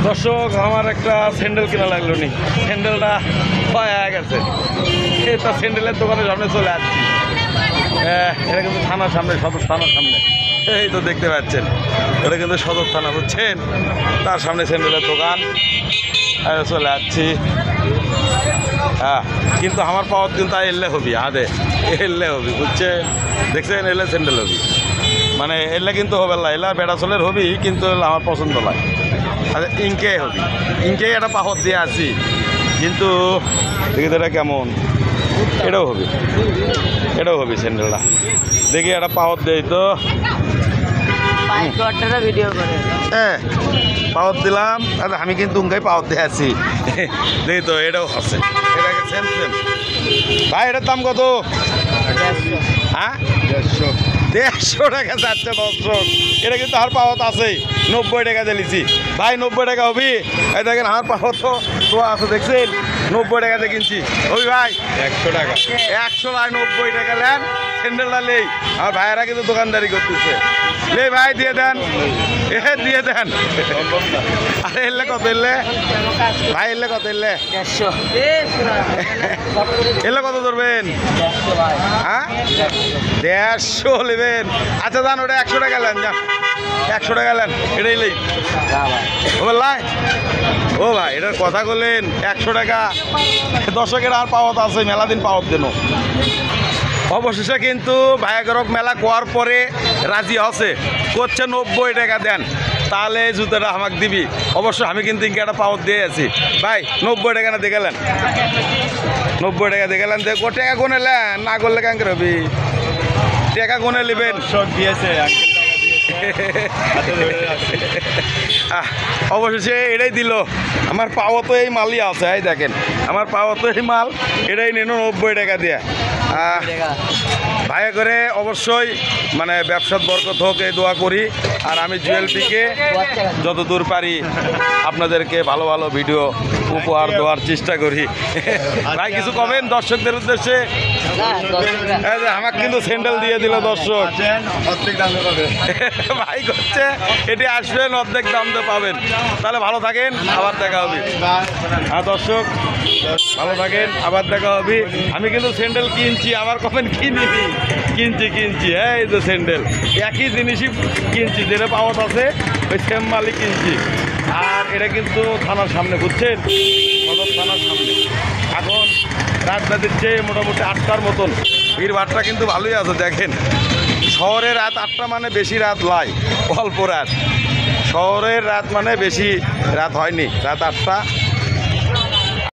দর্শক আমার একটা স্যান্ডেল কেনা লাগলো নি, স্যান্ডেলটা ক্ষয় হয়ে গেছে। এটা স্যান্ডেলের দোকানের সামনে চলে আসছি। এটা কিন্তু থানার সামনে, সদর থানার সামনে। এই তো দেখতে পাচ্ছেন, এটা কিন্তু সদর থানা, বুঝছেন, তার সামনে স্যান্ডেলের দোকান। চলে আসছি। হ্যাঁ, কিন্তু আমার পাওয়ার কিন্তু এলে হবি, আদে এলে হবি, বুঝছে, দেখছেন, এলে স্যান্ডেল হবি, মানে এলে কিন্তু হবে না, এলা বেড়া চলের হবি, কিন্তু আমার পছন্দ লাগে। আচ্ছা, ইনকে হবি, ইনকেই একটা পাহর দিয়ে আছি, কিন্তু দেখি তো এটা কেমন। এটাও হবি, এটাও হবি স্যান্ডেলটা, দেখি একটা পাহর দেই তো। ভিডিও করে হ্যাঁ, পাওয়ার দিলাম। আচ্ছা, আমি কিন্তু উঙ্গাই পাওয়ার দিয়ে আছি, দেখি তো এটাও আছে। এটাকে সেম সেম। ভাই, এটার দাম কত? হ্যাঁ, 150 টাকা যাচ্ছে দর্শক। এটা কিন্তু আর পাওয়াত আছেই, 90 টাকা দিয়েছি ভাই। 90 টাকা হবি। এই দেখেন আর পাওয়াত তো আছে, দেখছেন, 90 টাকাতে কিনছি। হবি ভাই 100 টাকা, 100 টাকা 90 টাকা নেন স্যান্ডেলটা নেই। আর ভাইয়েরা কিন্তু দোকানদারি করতেছে। লে ভাই, দিয়ে দেন, দিয়ে দেন। আরে এলে কত? এলে ভাই, এলে কত? এলে এলে কত ধরবেন? হ্যাঁ, 150 নেবেন। আচ্ছা যান, ওটা 100 টাকা নেন, যান 100 টাকা নেন, এটাই নেই। ও বললাই, ও ভাই, এটার কথা বললেন 100 টাকা। দর্শকের আর পাওয়াত আছে, মেলা দিন পাওয়াত দেন। অবশেষে কিন্তু ভাইয়াগরক মেলা কোয়ার পরে রাজি আছে, করছে 90 টাকা দেন, তাহলে এই জুতোটা আমাকে দিবি। অবশ্য আমি কিন্তু ইনকে একটা পাওয়ার দিয়ে আছি ভাই। 90 টাকা না দেখলেন, 90 টাকা দেখলেন, দেখ ও টাকা গুনে নেন, না করলে কেন রবি, টাকা গুনে নেবেন। সব দিয়েছে অবশেষে এটাই দিল। আমার পাওয়া তো এই মালই আছে, এই দেখেন, আমার পাওয়া তো এই মাল, এটাই নিন 90 টাকা দিয়ে। ভাইয়া করে অবশ্যই মানে ব্যবসার বরকত হোক, এই দোয়া করি। আর আমি জুয়েলপিকে যতদূর পারি আপনাদেরকে ভালো ভালো ভিডিও উপহার দেওয়ার চেষ্টা করি। ভাই কিছু কমেন দর্শকদের উদ্দেশ্যে? আমাকে কিন্তু স্যান্ডেল দিয়ে দিল দর্শক। অর্ধেক দামে পাবে ভাই করছে, এটি আসবেন, অর্ধেক দাম তো পাবেন। তাহলে ভালো থাকেন, আবার দেখা হবে। হ্যাঁ দর্শক, ভালো থাকেন, আবার দেখা হবে। আমি কিন্তু স্যান্ডেল কিনছি, আমার কমেন্ট কিনিনি, কিনছি। এই যে স্যান্ডেল, একই জিনিসই কিনছি, যেটা পাওয়াত আছে ওই সেম মালই কিনছি। আর এটা কিন্তু থানার সামনে, বুঝছেন, সদর থানার সামনে। এখন রাত বাজছে মোটামুটি 8টার মতন। ভিড়ভাড়টা কিন্তু ভালোই আছে, দেখেন। শহরে রাত 8টা মানে বেশি রাত লাই, অল্প রাত। শহরের রাত মানে বেশি রাত হয়নি, রাত 8টা।